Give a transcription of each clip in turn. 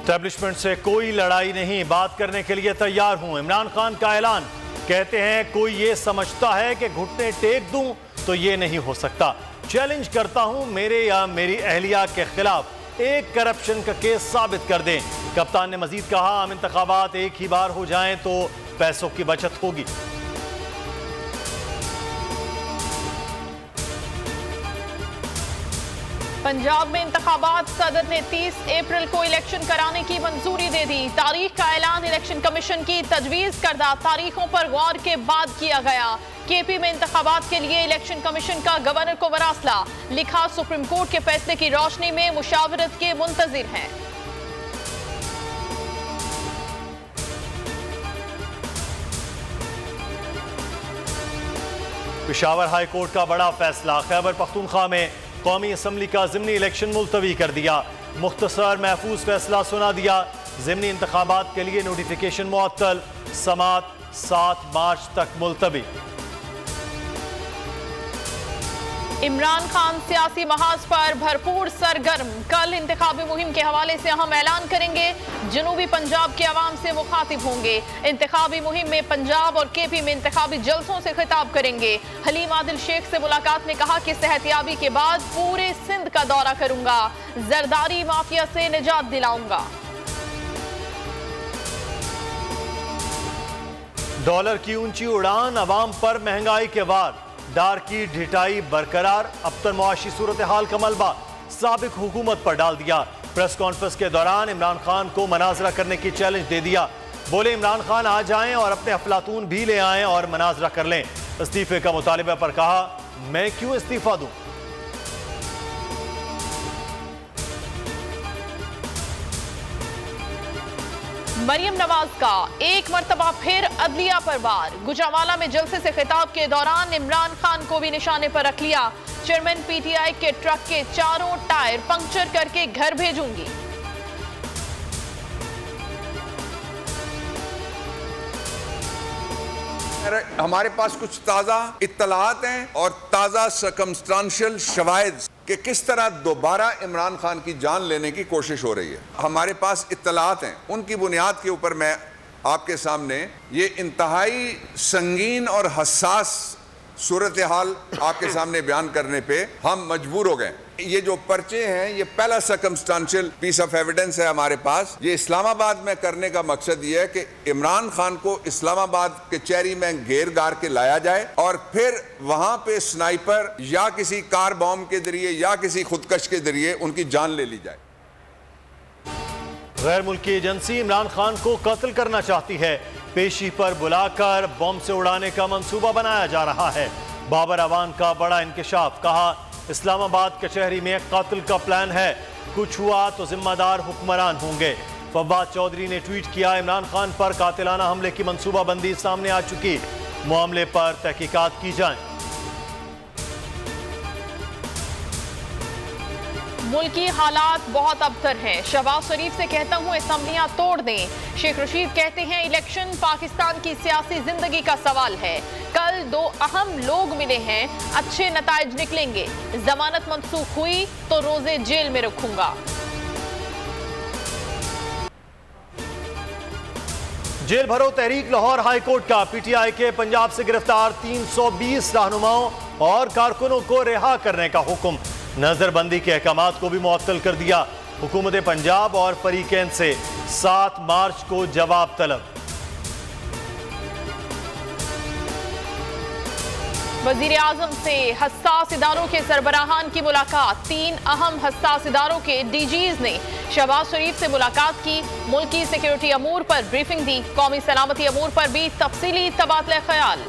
Establishment से कोई लड़ाई नहीं, बात करने के लिए तैयार हूं। इमरान खान का ऐलान। कहते हैं कोई ये समझता है कि घुटने टेक दूं तो ये नहीं हो सकता। चैलेंज करता हूं, मेरे या मेरी अहलिया के खिलाफ एक करप्शन का केस साबित कर दें। कप्तान ने मजीद कहा, आम इंतखाबात एक ही बार हो जाएं तो पैसों की बचत होगी। पंजाब में इंतखाबात, सदर ने 30 अप्रैल को इलेक्शन कराने की मंजूरी दे दी। तारीख का ऐलान इलेक्शन कमीशन की तजवीज़ करदा तारीखों पर गौर के बाद किया गया। केपी में इंतखाबात के लिए इलेक्शन कमीशन का गवर्नर को मरासला, लिखा सुप्रीम कोर्ट के फैसले की रोशनी में मुशावरत के मुंतजिर हैं। पेशावर हाई कोर्ट का बड़ा फैसला, खैबर पख्तूनख्वा में कौमी असम्बली का ज़िमनी इलेक्शन मुलतवी कर दिया। मुख्तसर महफूज फैसला सुना दिया। ज़िमनी इंतखाबात के लिए नोटिफिकेशन मुअत्तल, समात 7 मार्च तक मुलतवी। इमरान खान सियासी महाज पर भरपूर सरगर्म, कल इंतखाबी मुहिम के हवाले से अहम ऐलान करेंगे। जनूबी पंजाब के अवाम से मुखातिब होंगे। इंतखाबी मुहिम में पंजाब और केपी में इंतखाबी जलसों से खिताब करेंगे। हलीम आदिल शेख से मुलाकात में कहा कि सेहतियाबी के बाद पूरे सिंध का दौरा करूंगा, जरदारी माफिया से निजात दिलाऊंगा। डॉलर की ऊंची उड़ान, अवाम पर महंगाई के वार, डार की ढिटाई बरकरार। अब तक मुआशी सूरत हाल का मलबा साबिक हुकूमत पर डाल दिया। प्रेस कॉन्फ्रेंस के दौरान इमरान खान को मनाजरा करने की चैलेंज दे दिया। बोले इमरान खान आ जाएं और अपने अफलातून भी ले आएं और मनाजरा कर लें। इस्तीफे का मुतालिबा पर कहा, मैं क्यों इस्तीफा दूं। मरियम नवाज का एक मर्तबा फिर अदलिया पर वार। गुजरांवाला में जलसे से खिताब के दौरान इमरान खान को भी निशाने पर रख लिया। चेयरमैन पीटीआई के ट्रक के चारों टायर पंक्चर करके घर भेजूंगी। हमारे पास कुछ ताज़ा इत्तलात हैं और ताज़ा सर्कमस्टांशियल शवाहिद कि किस तरह दोबारा इमरान खान की जान लेने की कोशिश हो रही है। हमारे पास इत्तलात हैं, उनकी बुनियाद के ऊपर मैं आपके सामने ये इंतहाई संगीन और हसास सूरत हाल आपके सामने बयान करने पे हम मजबूर हो गए। ये जो पर्चे हैं, ये पहला सर्कमस्टांशियल पीस ऑफ एविडेंस है हमारे पास। ये इस्लामाबाद में करने का मकसद ये है कि इमरान खान को इस्लामाबाद कचहरी में घेर गार के लाया जाए और फिर वहां पे स्नाइपर या किसी कार बॉम्ब के जरिए या किसी खुदकश के जरिए उनकी जान ले ली जाए। गैर मुल्की एजेंसी इमरान खान को कत्ल करना चाहती है। पेशी पर बुलाकर बम से उड़ाने का मंसूबा बनाया जा रहा है। बाबर अवान का बड़ा इंकशाफ, कहा इस्लामाबाद कचहरी में कत्ल का प्लान है, कुछ हुआ तो जिम्मेदार हुक्मरान होंगे। फवाद चौधरी ने ट्वीट किया, इमरान खान पर कातिलाना हमले की मंसूबाबंदी सामने आ चुकी, मामले पर तहकीकात की जाए। मुल्की हालात बहुत अबतर हैं। शहबाज शरीफ से कहता हूं असम्बलियां तोड़ दें। शेख रशीद कहते हैं इलेक्शन पाकिस्तान की सियासी जिंदगी का सवाल है। कल 2 अहम लोग मिले हैं, अच्छे नताइज निकलेंगे। जमानत मंसूख हुई तो रोजे जेल में रखूंगा। जेल भरो तहरीक लाहौर हाई कोर्ट का पीटीआई के पंजाब से गिरफ्तार 320 रहनुमाओं और कारकुनों को रिहा करने का हुक्म। नजरबंदी के अहकामात को भी मुअत्तल कर दिया। हुकूमत पंजाब और फरीकैन से 7 मार्च को जवाब तलब। वजीर आजम से हसास इदारों के सरबराहान की मुलाकात। 3 अहम हसास इदारों के डीजीज ने शहबाज शरीफ से मुलाकात की। मुल्की सिक्योरिटी अमूर पर ब्रीफिंग दी। कौमी सलामती अमूर पर भी तफसीली तबादला ख्याल।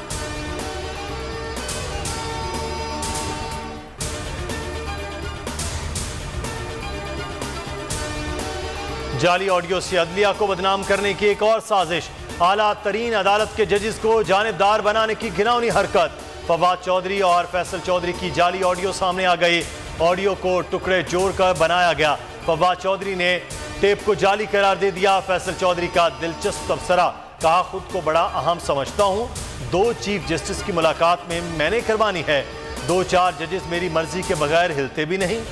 जाली ऑडियो से अदलिया को बदनाम करने की एक और साजिश। आला तरीन अदालत के जजेस को जानिबदार बनाने की घिनौनी हरकत। फवाद चौधरी और फैसल चौधरी की जाली ऑडियो सामने आ गई। ऑडियो को टुकड़े जोड़कर बनाया गया। फवाद चौधरी ने टेप को जाली करार दे दिया। फैसल चौधरी का दिलचस्प तबसरा, कहा खुद को बड़ा अहम समझता हूँ, 2 चीफ जस्टिस की मुलाकात में मैंने करवानी है। 2-4 जजेस मेरी मर्जी के बगैर हिलते भी नहीं।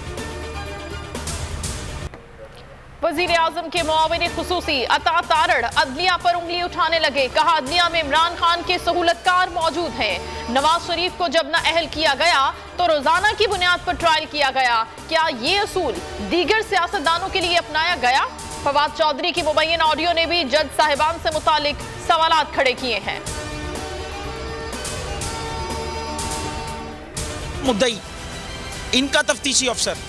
वजीर आजम के मुआविन खुसूसी अता तारड़ अदलिया पर उंगली उठाने लगे। कहा अदलिया में इमरान खान के सहूलतकार मौजूद हैं। नवाज शरीफ को जब नाअहल किया गया तो रोजाना की बुनियाद पर ट्रायल किया गया। क्या ये असूल दीगर सियासतदानों के लिए अपनाया गया? फवाद चौधरी की मुबैन ऑडियो ने भी जज साहिबान से मुतालिक सवालात खड़े किए हैं। मुद्दई इनका तफ्तीशी अफसर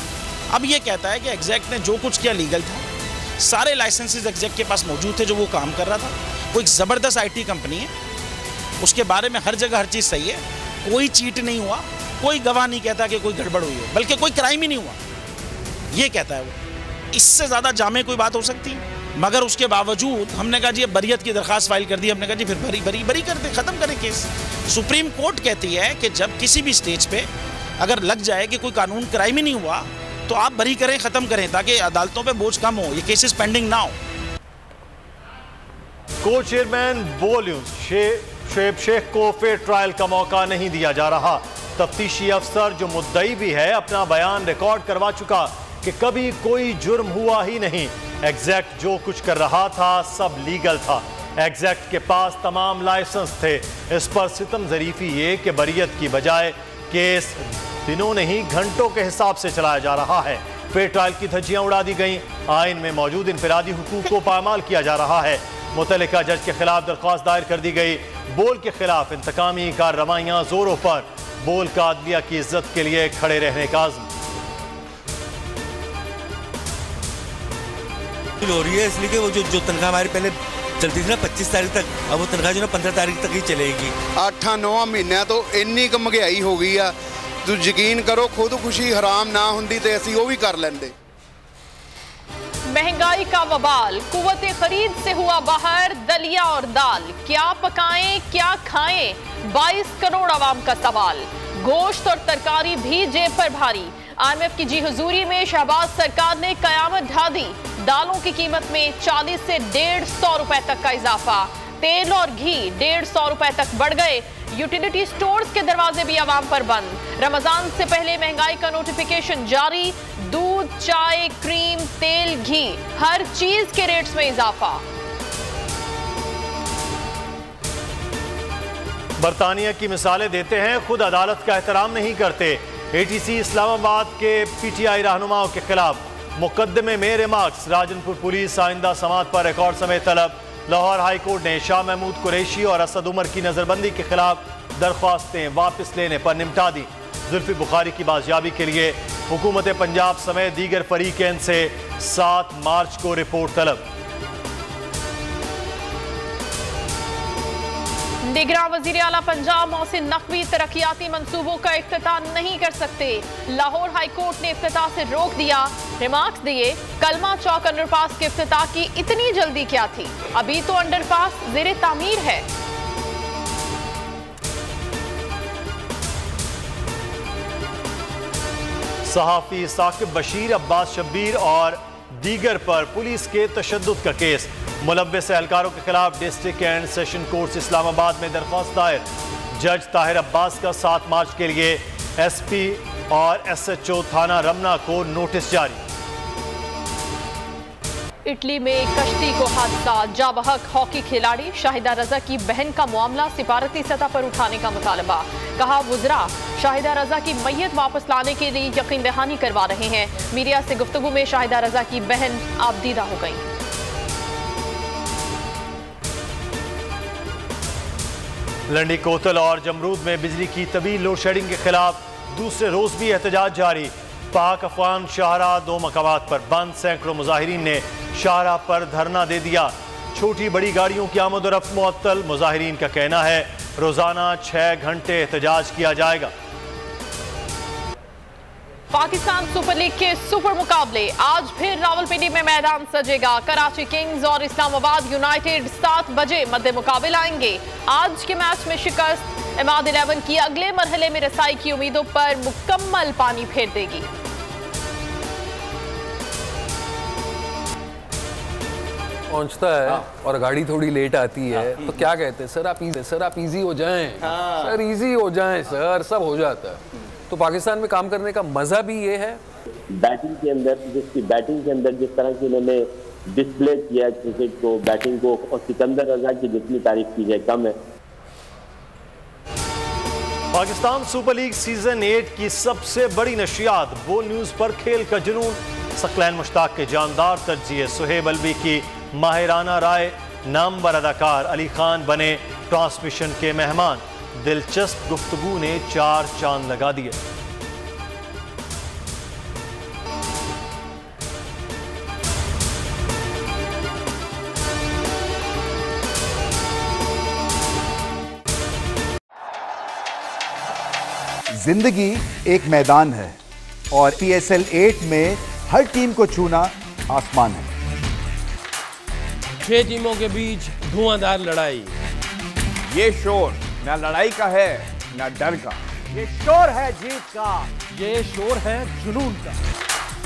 अब ये कहता है कि एग्जैक्ट ने जो कुछ किया लीगल था, सारे लाइसेंसेस एग्जैक्ट के पास मौजूद थे जो वो काम कर रहा था। वो एक ज़बरदस्त आईटी कंपनी है, उसके बारे में हर जगह हर चीज़ सही है, कोई चीट नहीं हुआ, कोई गवाह नहीं कहता कि कोई गड़बड़ हुई है, बल्कि कोई क्राइम ही नहीं हुआ, ये कहता है वो। इससे ज़्यादा जामे कोई बात हो सकती है? मगर उसके बावजूद हमने कहा जी बरियत की दरख्वास्त फाइल कर दी। हमने कहा जी फिर बरी कर दे, ख़त्म करें केस। सुप्रीम कोर्ट कहती है कि जब किसी भी स्टेज पे अगर लग जाए कि कोई कानून क्राइम ही नहीं हुआ तो आप बरी करें, ख़त्म करें, ताकि अदालतों पे बोझ कम हो, ये केसेस पेंडिंग ना हो। को चेयरमैन बोल्यूज शोएब शेख को फिर ट्रायल का मौका नहीं दिया जा रहा। तफ्तीशी अफसर जो मुद्दई भी है अपना बयान रिकॉर्ड करवा चुका कि कभी कोई जुर्म हुआ ही नहीं। एग्जैक्ट जो कुछ कर रहा था सब लीगल था। एग्जैक्ट के पास तमाम लाइसेंस थे। इस पर सितम ज़रीफी ये कि बरियत की बजाय केस दिनों नहीं घंटों के हिसाब से चलाया जा रहा है। फेयर ट्रायल की धज्जियां उड़ा दी गई। आइन में मौजूद इनफरादी हुकूक को पामाल किया जा रहा है। मुतल्लिका जज के खिलाफ दरख्वास्त दायर कर दी गई। बोल के खिलाफ इंतकामी कार्रवाइयां जोरों पर। बोल का अदलिया की इज्जत के लिए खड़े रहने का आज़म हो रही है, इसलिए कि वो जो तनख्वाह हमारी पहले चलती थी ना 25 तारीख तक, अब वो तनख्वाह जो ना 15 तारीख तक ही चलेगी। 8-9 महीनों तो इन्नी क महंगाई हो गई है, तो यकीन करो खुदकुशी हराम ना होंदी तो असीं वो भी कर लेंदे। महंगाई का वबाल कुव्वते खरीद से हुआ बाहर दलिया और दाल। क्या पकाएं क्या खाएं, 22 करोड़ आवाम का सवाल। गोश्त और तरकारी भी जेब पर भारी। IMF की जी हुजूरी में शहबाज सरकार ने कयामत ढा दी। दालों की कीमत में 40 से 150 रुपए तक का इजाफा। तेल और घी 150 रुपए तक बढ़ गए। यूटिलिटी स्टोर्स के दरवाजे भी आवाम पर बंद। रमजान से पहले महंगाई का नोटिफिकेशन जारी। दूध, चाय, क्रीम, तेल, घी, हर चीज के रेट्स में इजाफा। बरतानिया की मिसालें देते हैं, खुद अदालत का एहतराम नहीं करते। ATC इस्लामाबाद के PTI रहनुमाओं के खिलाफ मुकदमे में रिमार्क्स। राजनपुर पुलिस आइंदा समात पर रिकॉर्ड समेत तलब। लाहौर हाई कोर्ट ने शाह महमूद कुरैशी और असद उमर की नजरबंदी के खिलाफ दरख्वास्तें वापस लेने पर निपटा दी। जुल्फी बुखारी की बाजियाबी के लिए हुकूमत पंजाब समेत दीगर फरीकैन से 7 मार्च को रिपोर्ट तलब। निगरान वजीर आला पंजाब मोहसिन नकवी तरक्याती मंसूबों का इफ्तिताह नहीं कर सकते। लाहौर हाई कोर्ट ने इफ्तिताह से रोक दिया। रिमार्क्स दिए, कलमा चौक अंडरपास के इफ्तिताह की इतनी जल्दी क्या थी, अभी तो अंडरपास ज़ेरे तामीर है। सहाफी साकिब बशीर, अब्बास शब्बीर और दीगर पर पुलिस के तशद्दुद का केस। मुलव्वस एहलकारों के खिलाफ district and session court Islamabad में दरख्वास्त दायर। जज ताहिर अब्बास का 7 मार्च के लिए SP और SHO थाना रमना को नोटिस जारी। इटली में कश्ती को हादसा, जाबहक हॉकी खिलाड़ी शाहिदा रजा की बहन का मामला सिफारती सतह पर उठाने का मुतालबा। कहा वुज़रा शाहिदा रजा की मैयत वापस लाने के लिए यकीन दहानी करवा रहे हैं। मीडिया से गुफ्तगू में शाहिदा रजा की बहन आबदीदा हो गई। लंडी कोतल और जमरूद में बिजली की तवील लोड शेडिंग के खिलाफ दूसरे रोज भी एहतजाज जारी। पाक अफगान शाहराह 2 मकामात पर बंद। सैकड़ों मुजाहिरीन ने शाहराह पर धरना दे दिया। छोटी बड़ी गाड़ियों की आमद और रफ्त मुअत्तल। मुजाहिरीन का कहना है रोजाना 6 घंटे एहतजाज किया जाएगा। पाकिस्तान सुपर लीग के सुपर मुकाबले आज फिर रावलपिंडी में मैदान सजेगा। कराची किंग्स और इस्लामाबाद यूनाइटेड 7 बजे मध्य मुकाबले आएंगे। आज के मैच में शिकस्त इमाद 11 की अगले मरहले में रसाई की उम्मीदों पर मुकम्मल पानी फेर देगी। पहुंचता है और गाड़ी थोड़ी लेट आती है तो क्या कहते हैं, सर आप इजी हो जाएं, सर इजी हो जाएं, सर सब हो जाता है। तो पाकिस्तान में काम करने का मजा भी ये है बैटिंग के अंदर जिस तरह की उन्होंने डिस्प्ले किया क्रिकेट को, बैटिंग को, और सिकंदर रजा की जितनी तारीफ की जाए कम है। पाकिस्तान सुपर लीग सीजन 8 की सबसे बड़ी नशियात वो न्यूज पर खेल का जुनून, सकलैन मुश्ताक के जानदार तज्जिए, सुहेब अलवी की माहिराना राय, नामवर अदाकार अली खान बने ट्रांसमिशन के मेहमान, दिलचस्प गुफ्तगू ने 4 चांद लगा दिए। जिंदगी एक मैदान है और PSL 8 में हर टीम को छूना आसमान है। 6 टीमों के बीच धुआंधार लड़ाई। ये शोर न लड़ाई का है न डर का, ये शोर है जीत का, ये शोर है जुनून का।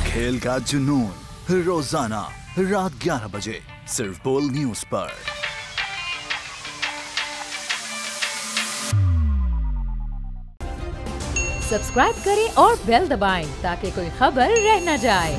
खेल का जुनून रोजाना रात 11 बजे सिर्फ बोल न्यूज पर। सब्सक्राइब करें और बेल दबाएं ताकि कोई खबर रह न जाए।